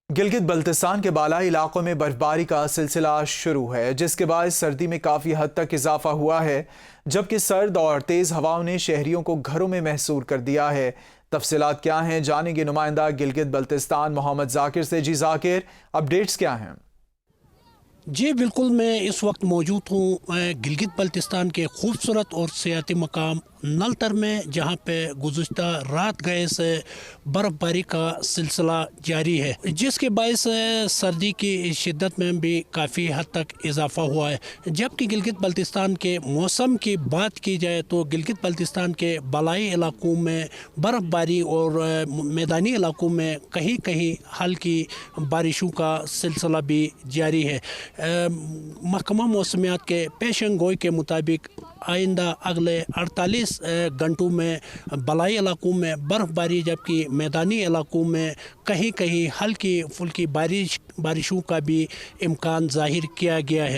گلگت بلتستان کے بالائی علاقوں میں برفباری کا سلسلہ شروع ہے، جس کے باعث سردی میں کافی حد تک اضافہ ہوا ہے، جبکہ سرد اور تیز ہواؤں نے شہریوں کو گھروں میں محصور کر دیا ہے۔ تفصیلات کیا ہیں جانیں گے نمائندہ گلگت بلتستان محمد ذاکر سے۔ جی ذاکر، اپڈیٹس کیا ہیں؟ جی بالکل، میں اس وقت موجود ہوں گلگت بلتستان کے خوبصورت اور سیاحتی مقام نلتر میں، جہاں پہ گزشتہ رات گئے سے برف باری کا سلسلہ جاری ہے، جس کے باعث سردی کی شدت میں بھی کافی حد تک اضافہ ہوا ہے۔ جبکہ گلگت بلتستان کے موسم کی بات کی جائے تو گلگت بلتستان کے بالائی علاقوں میں برف باری اور میدانی علاقوں میں کہیں کہیں ہلکی بارشوں کا سلسلہ بھی جاری ہے۔ محکمہ موسمیات کے پیشن گوئی کے مطابق آئندہ اگلے 48 گھنٹوں میں بالائی علاقوں میں برف باری، جبکہ میدانی علاقوں میں کہیں کہیں ہلکی پھلکی بارشوں کا بھی امکان ظاہر کیا گیا ہے۔